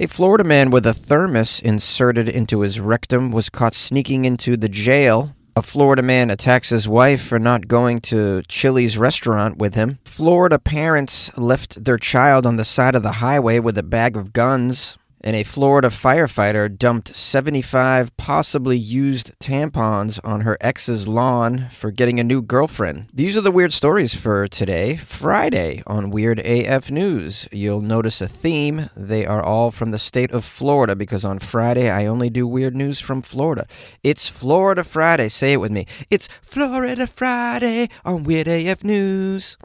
A Florida man with a thermos inserted into his rectum was caught sneaking into the jail. A Florida man attacks his wife for not going to Chili's restaurant with him. Florida parents left their child on the side of the highway with a bag of guns. And a Florida firefighter dumped 75 possibly used tampons on her ex's lawn for getting a new girlfriend. These are the weird stories for today, Friday, on Weird AF News. You'll notice a theme. They are all from the state of Florida because on Friday I only do weird news from Florida. It's Florida Friday. Say it with me. It's Florida Friday on Weird AF News.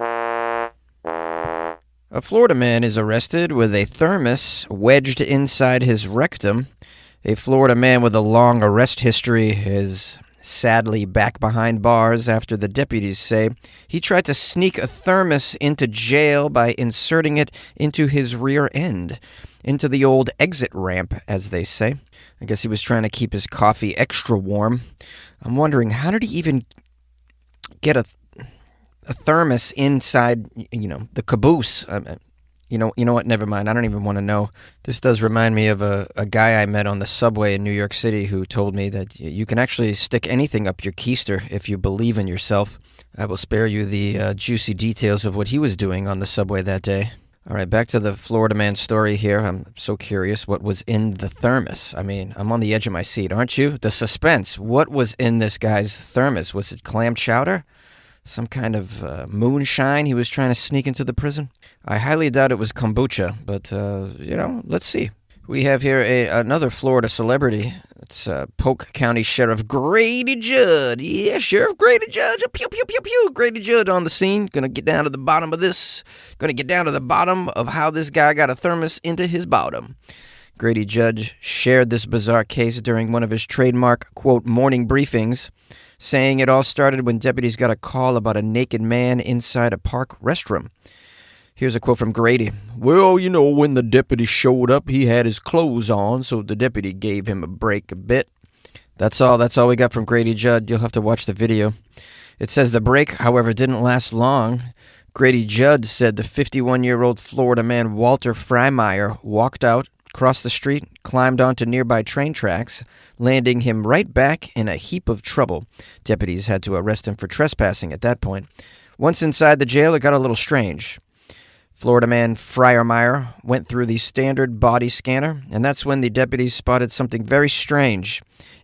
A Florida man is arrested with a thermos wedged inside his rectum. A Florida man with a long arrest history is sadly back behind bars after the deputies say he tried to sneak a thermos into jail by inserting it into his rear end, into the old exit ramp, as they say. I guess he was trying to keep his coffee extra warm. I'm wondering, how did he even get a thermos inside, the caboose? You know what? Never mind. I don't even want to know. This does remind me of a guy I met on the subway in New York City who told me that you can actually stick anything up your keister if you believe in yourself. I will spare you the juicy details of what he was doing on the subway that day. All right, back to the Florida man story here. I'm so curious what was in the thermos. I mean, I'm on the edge of my seat, aren't you? The suspense. What was in this guy's thermos? Was it clam chowder? Some kind of moonshine he was trying to sneak into the prison? I highly doubt it was kombucha, but, let's see. We have here another Florida celebrity. It's Polk County Sheriff Grady Judd. Yeah, Sheriff Grady Judd. Pew, pew, pew, pew. Grady Judd on the scene. Gonna get down to the bottom of this. Gonna get down to the bottom of how this guy got a thermos into his bottom. Grady Judd shared this bizarre case during one of his trademark, quote, morning briefings, saying it all started when deputies got a call about a naked man inside a park restroom. Here's a quote from Grady. Well, when the deputy showed up, he had his clothes on, so the deputy gave him a break a bit. That's all we got from Grady Judd. You'll have to watch the video. It says the break, however, didn't last long. Grady Judd said the 51-year-old Florida man Walter Freimeyer walked out, crossed the street, climbed onto nearby train tracks, landing him right back in a heap of trouble. Deputies had to arrest him for trespassing at that point. Once inside the jail, it got a little strange. Florida man Freimeyer went through the standard body scanner, and that's when the deputies spotted something very strange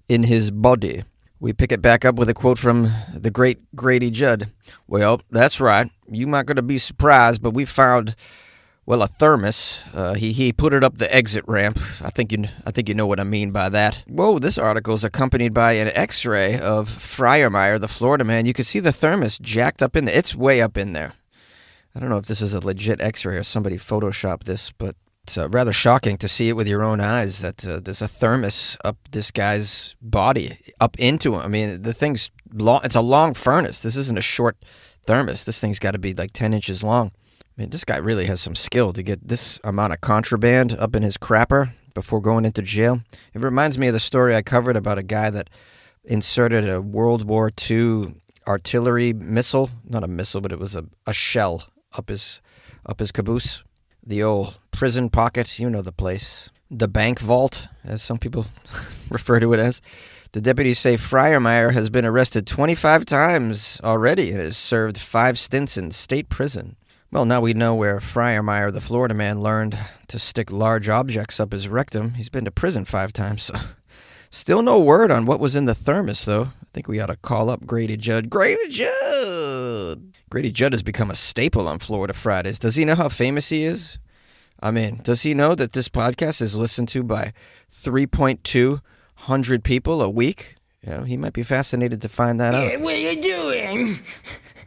in his body. We pick it back up with a quote from the great Grady Judd. Well, that's right. You're not going to be surprised, but we found, a thermos. He put it up the exit ramp. I think you know what I mean by that. Whoa, this article is accompanied by an X-ray of Freimeyer, the Florida man. You can see the thermos jacked up in there. It's way up in there. I don't know if this is a legit X-ray or somebody photoshopped this, but it's rather shocking to see it with your own eyes that there's a thermos up this guy's body, up into him. I mean, the thing's long. It's a long furnace. This isn't a short thermos. This thing's got to be like 10 inches long. I mean, this guy really has some skill to get this amount of contraband up in his crapper before going into jail. It reminds me of the story I covered about a guy that inserted a World War II artillery missile. Not a missile, but it was a shell up his caboose. The old prison pocket, you know the place. The bank vault, as some people refer to it as. The deputies say Freimeyer has been arrested 25 times already and has served 5 stints in state prison. Well, now we know where Freimeyer, the Florida man, learned to stick large objects up his rectum. He's been to prison 5 times, so... Still no word on what was in the thermos, though. I think we ought to call up Grady Judd. Grady Judd! Grady Judd has become a staple on Florida Fridays. Does he know how famous he is? I mean, does he know that this podcast is listened to by 3,200 people a week? He might be fascinated to find that out. What are you doing?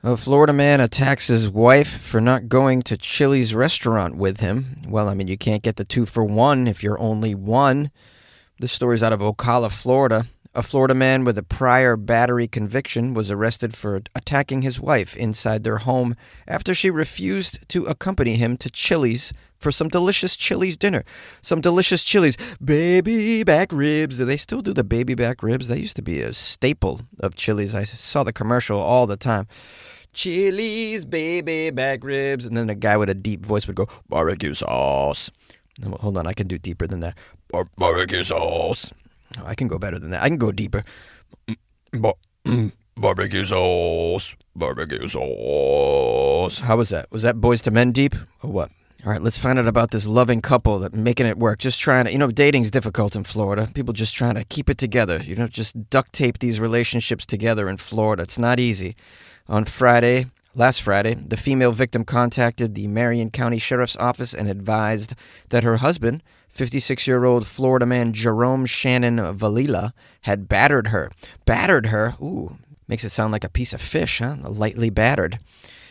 A Florida man attacks his wife for not going to Chili's restaurant with him. Well, I mean, you can't get the 2-for-1 if you're only one. This story's out of Ocala, Florida. A Florida man with a prior battery conviction was arrested for attacking his wife inside their home after she refused to accompany him to Chili's for some delicious Chili's dinner. Some delicious Chili's. Baby back ribs. Do they still do the baby back ribs? That used to be a staple of Chili's. I saw the commercial all the time. Chili's baby back ribs. And then a guy with a deep voice would go, barbecue sauce. Hold on, I can do deeper than that. Barbecue sauce. Oh, I can go better than that. I can go deeper. Barbecue sauce. Barbecue sauce. How was that? Was that Boys to Men deep or what? All right, let's find out about this loving couple that making it work. Just trying to, dating's difficult in Florida. People just trying to keep it together. Just duct tape these relationships together in Florida. It's not easy. On last Friday, the female victim contacted the Marion County Sheriff's Office and advised that her husband, 56-year-old Florida man Jerome Shannon Valila, had battered her. Battered her? Ooh, makes it sound like a piece of fish, huh? Lightly battered.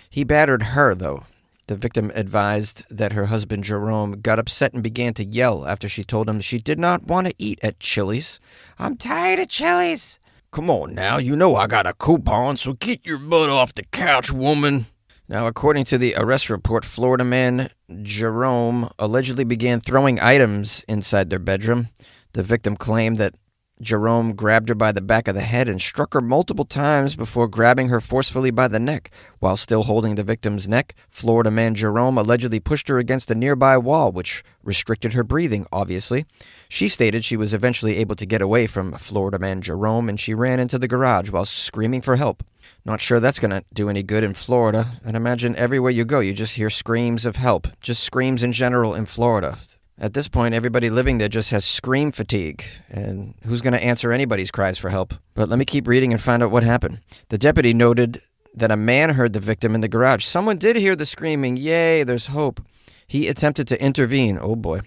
He battered her, though. The victim advised that her husband Jerome got upset and began to yell after she told him she did not want to eat at Chili's. "I'm tired of Chili's." "Come on now, I got a coupon, so get your butt off the couch, woman." Now, according to the arrest report, Florida man Jerome allegedly began throwing items inside their bedroom. The victim claimed that Jerome grabbed her by the back of the head and struck her multiple times before grabbing her forcefully by the neck. While still holding the victim's neck, Florida man Jerome allegedly pushed her against a nearby wall, which restricted her breathing, obviously. She stated she was eventually able to get away from Florida man Jerome, and she ran into the garage while screaming for help. Not sure that's going to do any good in Florida. I'd imagine everywhere you go, you just hear screams of help. Just screams in general in Florida. At this point, everybody living there just has scream fatigue, and who's going to answer anybody's cries for help? But let me keep reading and find out what happened. The deputy noted that a man heard the victim in the garage. Someone did hear the screaming. Yay, there's hope. He attempted to intervene. Oh, boy.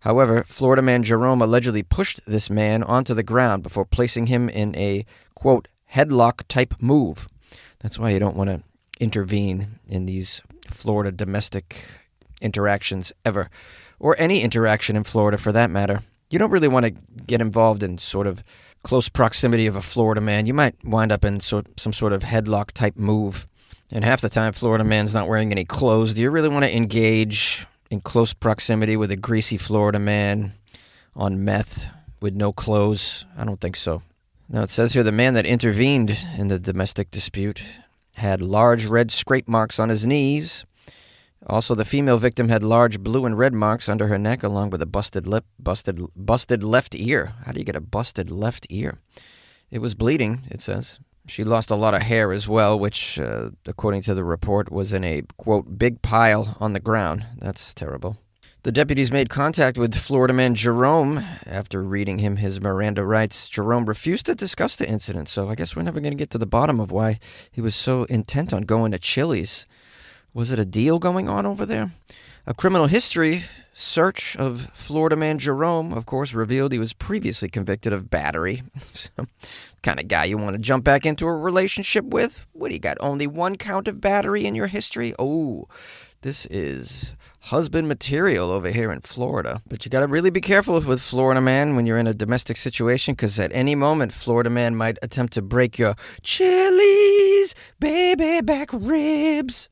However, Florida man Jerome allegedly pushed this man onto the ground before placing him in a, quote, headlock-type move. That's why you don't want to intervene in these Florida domestic interactions ever. Or any interaction in Florida, for that matter. You don't really want to get involved in sort of close proximity of a Florida man. You might wind up in some sort of headlock-type move. And half the time, Florida man's not wearing any clothes. Do you really want to engage in close proximity with a greasy Florida man on meth with no clothes? I don't think so. Now, it says here the man that intervened in the domestic dispute had large red scrape marks on his knees. Also, the female victim had large blue and red marks under her neck, along with a busted lip, busted left ear. How do you get a busted left ear? It was bleeding, it says. She lost a lot of hair as well, which, according to the report, was in a, quote, big pile on the ground. That's terrible. The deputies made contact with Florida man Jerome. After reading him his Miranda rights, Jerome refused to discuss the incident, so I guess we're never going to get to the bottom of why he was so intent on going to Chili's. Was it a deal going on over there? A criminal history search of Florida man Jerome, of course, revealed he was previously convicted of battery. So, kind of guy you want to jump back into a relationship with? What do you got? Only one count of battery in your history? Oh, this is husband material over here in Florida. But you got to really be careful with Florida man when you're in a domestic situation, because at any moment, Florida man might attempt to break your Chili's baby back ribs.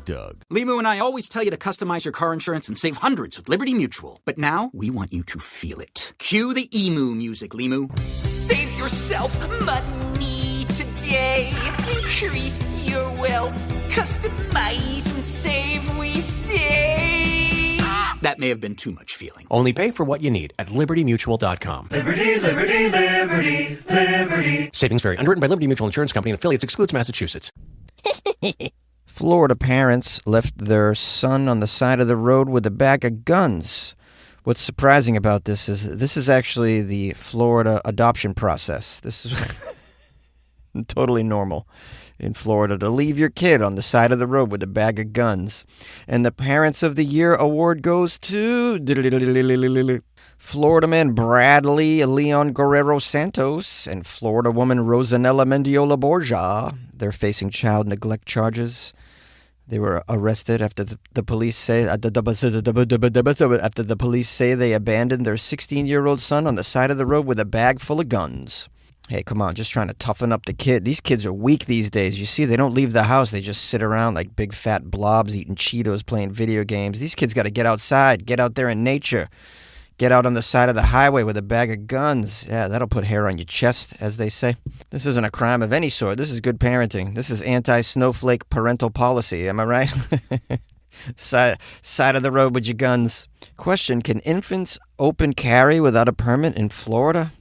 Doug. Limu and I always tell you to customize your car insurance and save hundreds with Liberty Mutual. But now, we want you to feel it. Cue the emu music, Limu. Save yourself money today. Increase your wealth. Customize and save, we say. That may have been too much feeling. Only pay for what you need at LibertyMutual.com. Liberty, liberty, liberty, liberty. Savings vary. Underwritten by Liberty Mutual Insurance Company and affiliates. Excludes Massachusetts. Florida parents left their son on the side of the road with a bag of guns. What's surprising about this is actually the Florida adoption process. This is totally normal in Florida to leave your kid on the side of the road with a bag of guns. And the Parents of the Year award goes to Florida man Bradley Leon Guerrero Santos and Florida woman Rosanella Mendiola Borja. They're facing child neglect charges. They were arrested after the police say they abandoned their 16-year-old son on the side of the road with a bag full of guns. Hey, come on, just trying to toughen up the kid. These kids are weak these days. You see, they don't leave the house. They just sit around like big fat blobs eating Cheetos, playing video games. These kids got to get outside, get out there in nature. Get out on the side of the highway with a bag of guns. Yeah, that'll put hair on your chest, as they say. This isn't a crime of any sort. This is good parenting. This is anti-snowflake parental policy. Am I right? Side of the road with your guns. Question, can infants open carry without a permit in Florida?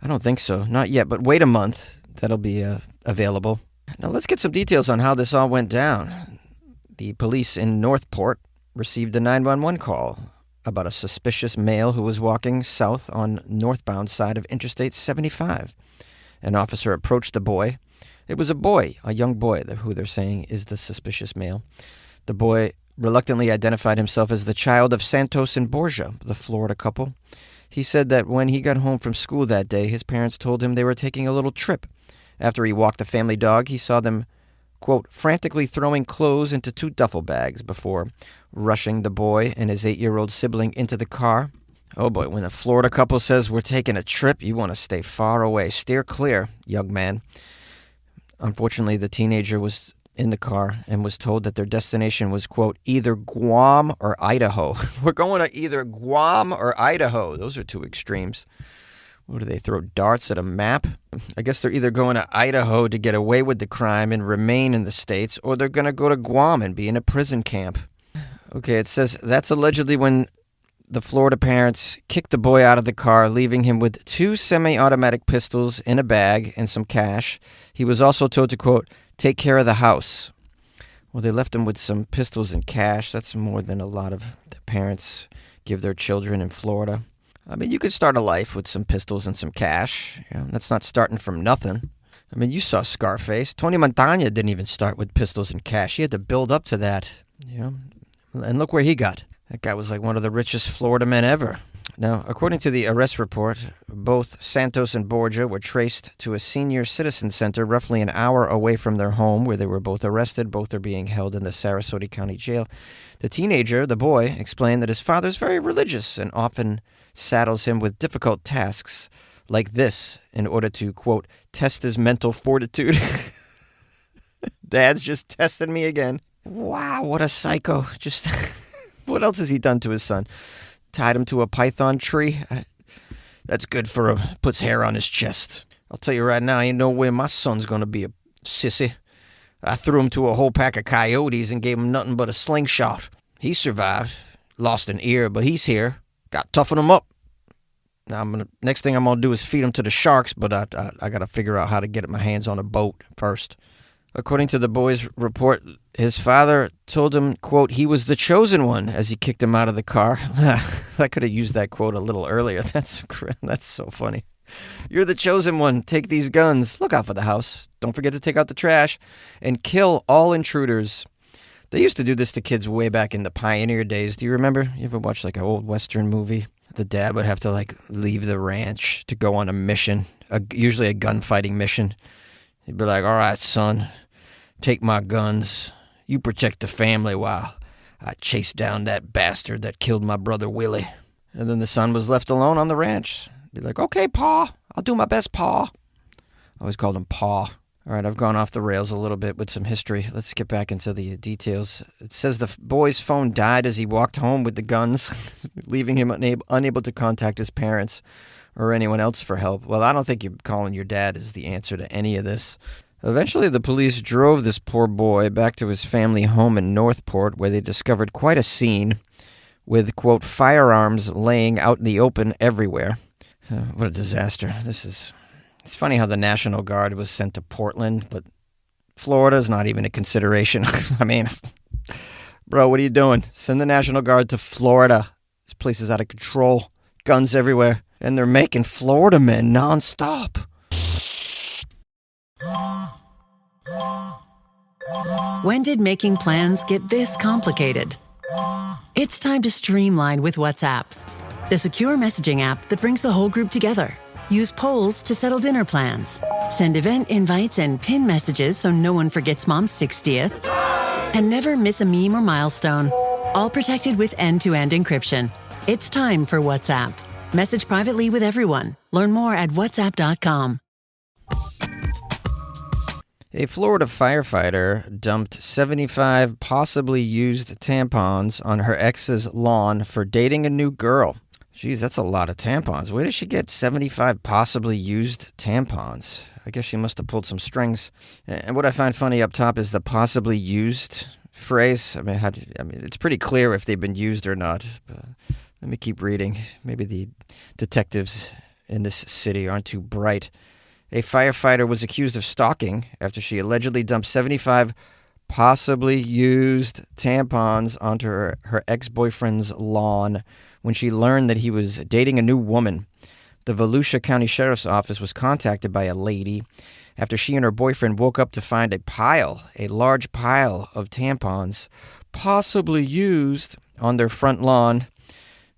I don't think so. Not yet, but wait a month. That'll be available. Now let's get some details on how this all went down. The police in Northport received a 911 call about a suspicious male who was walking south on northbound side of Interstate 75. An officer approached the boy. It was a boy, a young boy, who they're saying is the suspicious male. The boy reluctantly identified himself as the child of Santos and Borgia, the Florida couple. He said that when he got home from school that day, his parents told him they were taking a little trip. After he walked the family dog, he saw them, quote, frantically throwing clothes into 2 duffel bags before rushing the boy and his 8-year-old sibling into the car. Oh boy, when a Florida couple says we're taking a trip, you want to stay far away. Steer clear, young man. Unfortunately, the teenager was in the car and was told that their destination was, quote, either Guam or Idaho. We're going to either Guam or Idaho. Those are 2 extremes. What do they throw darts at a map? I guess they're either going to Idaho to get away with the crime and remain in the States, or they're going to go to Guam and be in a prison camp. Okay, it says that's allegedly when the Florida parents kicked the boy out of the car, leaving him with 2 semi-automatic pistols in a bag and some cash. He was also told to, quote, take care of the house. Well, they left him with some pistols and cash. That's more than a lot of the parents give their children in Florida. I mean, you could start a life with some pistols and some cash. You know, that's not starting from nothing. I mean, you saw Scarface. Tony Montana didn't even start with pistols and cash. He had to build up to that, you know. And look where he got. That guy was like one of the richest Florida men ever. Now, according to the arrest report, both Santos and Borgia were traced to a senior citizen center roughly an hour away from their home, where they were both arrested. Both are being held in the Sarasota County Jail. The teenager, the boy, explained that his father's very religious and often saddles him with difficult tasks like this in order to, quote, test his mental fortitude. Dad's just tested me again. Wow, what a psycho. Just what else has he done to his son? Tied him to a python tree? That's good for him. Puts hair on his chest. I'll tell you right now, ain't no way my son's gonna be a sissy. I threw him to a whole pack of coyotes and gave him nothing but a slingshot. He survived. Lost an ear, but he's here. Got to toughen him up. Now, next thing I'm going to do is feed him to the sharks, but I got to figure out how to get my hands on a boat first. According to the boy's report, his father told him, quote, he was the chosen one as he kicked him out of the car. I could have used that quote a little earlier. That's so funny. You're the chosen one. Take these guns. Look out for the house. Don't forget to take out the trash and kill all intruders. They used to do this to kids way back in the pioneer days. Do you remember? You ever watch like an old Western movie? The dad would have to like leave the ranch to go on a mission, usually a gunfighting mission. He'd be like, all right, son, take my guns. You protect the family while I chase down that bastard that killed my brother Willie. And then the son was left alone on the ranch. Be like, okay, Pa, I'll do my best, Pa. I always called him Pa. All right, I've gone off the rails a little bit with some history. Let's get back into the details. It says the boy's phone died as he walked home with the guns, leaving him unable to contact his parents or anyone else for help. Well, I don't think you calling your dad is the answer to any of this. Eventually, the police drove this poor boy back to his family home in Northport, where they discovered quite a scene with, quote, firearms laying out in the open everywhere. What a disaster. It's funny how the National Guard was sent to Portland, but Florida's not even a consideration. I mean, bro, what are you doing? Send the National Guard to Florida. This place is out of control. Guns everywhere. And they're making Floridaman nonstop. When did making plans get this complicated? It's time to streamline with WhatsApp, the secure messaging app that brings the whole group together. Use polls to settle dinner plans. Send event invites and pin messages so no one forgets Mom's 60th. And never miss a meme or milestone. All protected with end-to-end encryption. It's time for WhatsApp. Message privately with everyone. Learn more at whatsapp.com. A Florida firefighter dumped 75 possibly used tampons on her ex's lawn for dating a new girl. Geez, that's a lot of tampons. Where did she get 75 possibly used tampons? I guess she must have pulled some strings. And what I find funny up top is the possibly used phrase. I mean, it's pretty clear if they've been used or not. But let me keep reading. Maybe the detectives in this city aren't too bright. A firefighter was accused of stalking after she allegedly dumped 75 possibly used tampons onto her ex-boyfriend's lawn when she learned that he was dating a new woman. The Volusia County Sheriff's Office was contacted by a lady after she and her boyfriend woke up to find a large pile of tampons, possibly used, on their front lawn.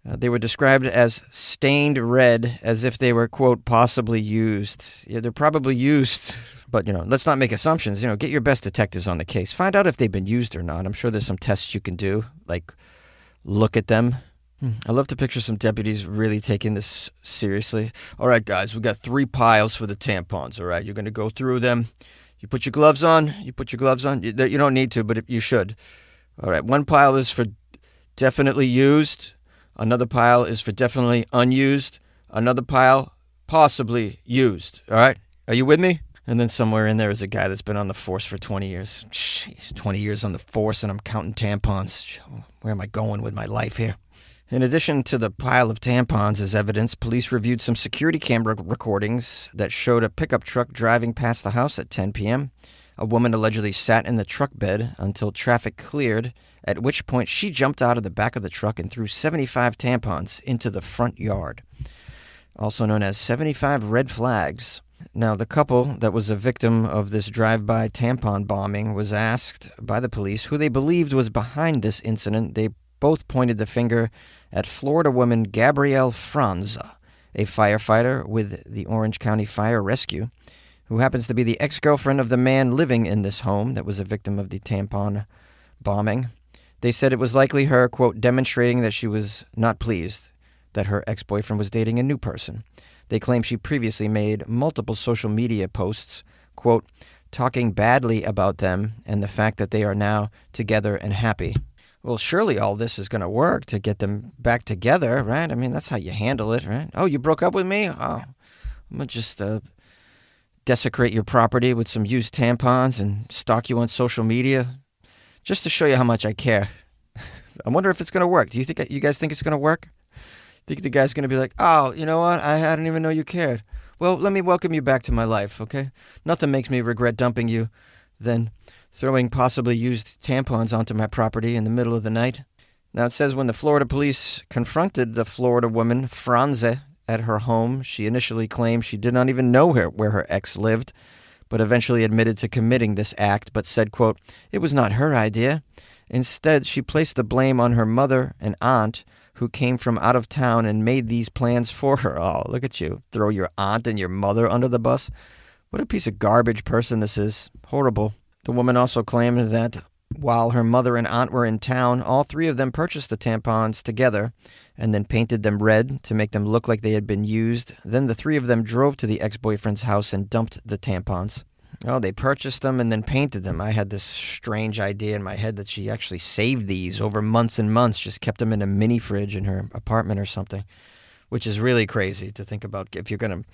They were described as stained red, as if they were, quote, possibly used. Yeah, they're probably used, but, let's not make assumptions. Get your best detectives on the case. Find out if they've been used or not. I'm sure there's some tests you can do, like look at them. I love to picture some deputies really taking this seriously. All right, guys, we got 3 piles for the tampons, all right? You're going to go through them. You put your gloves on. You don't need to, but you should. All right, 1 pile is for definitely used. Another pile is for definitely unused. Another pile, possibly used. All right? Are you with me? And then somewhere in there is a guy that's been on the force for 20 years. Jeez, 20 years on the force and I'm counting tampons. Where am I going with my life here? In addition to the pile of tampons as evidence, police reviewed some security camera recordings that showed a pickup truck driving past the house at 10 p.m. A woman allegedly sat in the truck bed until traffic cleared, at which point she jumped out of the back of the truck and threw 75 tampons into the front yard, also known as 75 red flags. Now, the couple that was a victim of this drive-by tampon bombing was asked by the police who they believed was behind this incident. They both pointed the finger at Florida woman Gabrielle Franza, a firefighter with the Orange County Fire Rescue, who happens to be the ex-girlfriend of the man living in this home that was a victim of the tampon bombing. They said it was likely her, quote, demonstrating that she was not pleased that her ex-boyfriend was dating a new person. They claim she previously made multiple social media posts, quote, talking badly about them and the fact that they are now together and happy. Well, surely all this is going to work to get them back together, right? I mean, that's how you handle it, right? Oh, you broke up with me? Oh, I'm going to just desecrate your property with some used tampons and stalk you on social media just to show you how much I care. I wonder if it's going to work. Do you guys think it's going to work? Think the guy's going to be like, oh, you know what? I didn't even know you cared. Well, let me welcome you back to my life, okay? Nothing makes me regret dumping you than throwing possibly used tampons onto my property in the middle of the night. Now, it says when the Florida police confronted the Florida woman, Franze, at her home, she initially claimed she did not even know where her ex lived, but eventually admitted to committing this act, but said, quote, it was not her idea. Instead, she placed the blame on her mother and aunt, who came from out of town and made these plans for her. Oh, look at you. Throw your aunt and your mother under the bus. What a piece of garbage person this is. Horrible. The woman also claimed that while her mother and aunt were in town, all 3 of them purchased the tampons together and then painted them red to make them look like they had been used. Then the 3 of them drove to the ex-boyfriend's house and dumped the tampons. Oh, they purchased them and then painted them. I had this strange idea in my head that she actually saved these over months and months, just kept them in a mini fridge in her apartment or something, which is really crazy to think about. If you're going to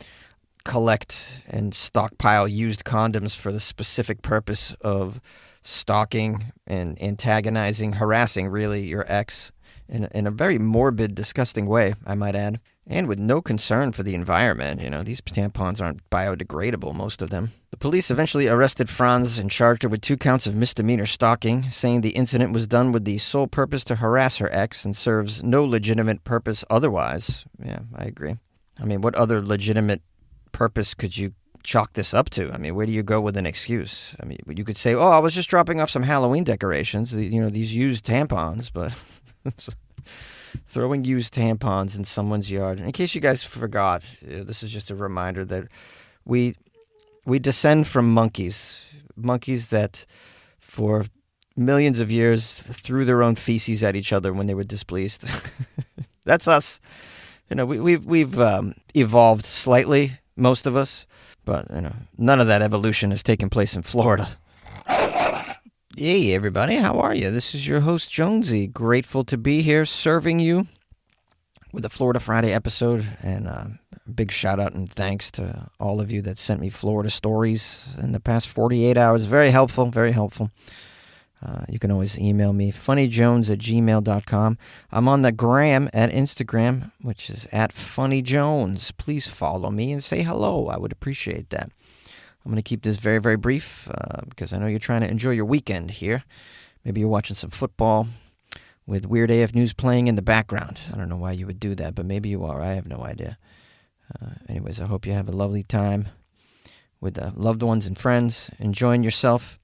collect and stockpile used condoms for the specific purpose of stalking and antagonizing, harassing, really, your ex in a very morbid, disgusting way, I might add, and with no concern for the environment. These tampons aren't biodegradable, most of them. The police eventually arrested Franz and charged her with 2 counts of misdemeanor stalking, saying the incident was done with the sole purpose to harass her ex and serves no legitimate purpose otherwise. Yeah, I agree. I mean, what other legitimate purpose could you chalk this up to? I mean, where do you go with an excuse? I mean, you could say, oh, I was just dropping off some Halloween decorations, these used tampons, but throwing used tampons in someone's yard. In case you guys forgot, this is just a reminder that we descend from monkeys that for millions of years threw their own feces at each other when they were displeased. That's us. We've evolved slightly, most of us, but none of that evolution has taken place in Florida. Hey, everybody, how are you? This is your host, Jonesy. Grateful to be here serving you. with the Florida Friday episode, and a big shout out and thanks to all of you that sent me Florida stories in the past 48 hours. Very helpful, very helpful. You can always email me, funnyjones@gmail.com. I'm on the gram at Instagram, which is at funnyjones. Please follow me and say hello. I would appreciate that. I'm going to keep this very, very brief because I know you're trying to enjoy your weekend here. Maybe you're watching some football with Weird AF News playing in the background. I don't know why you would do that, but maybe you are. I have no idea. Anyways, I hope you have a lovely time with loved ones and friends, enjoying yourself.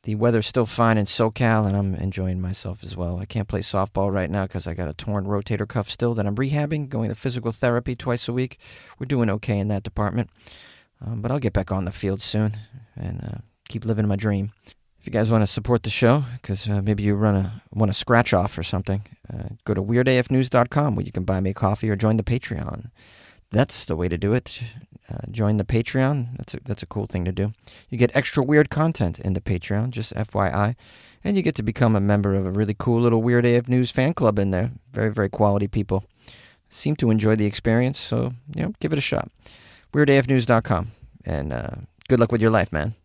The weather's still fine in SoCal, and I'm enjoying myself as well. I can't play softball right now because I got a torn rotator cuff still that I'm rehabbing, going to physical therapy twice a week. We're doing okay in that department. But I'll get back on the field soon and keep living my dream. If you guys want to support the show, because maybe you want to scratch off or something, go to weirdafnews.com where you can buy me a coffee or join the Patreon. That's the way to do it. Join the Patreon. That's a cool thing to do. You get extra weird content in the Patreon, just FYI. And you get to become a member of a really cool little Weird AF News fan club in there. Very, very quality people. Seem to enjoy the experience, so give it a shot. weirdafnews.com. And good luck with your life, man.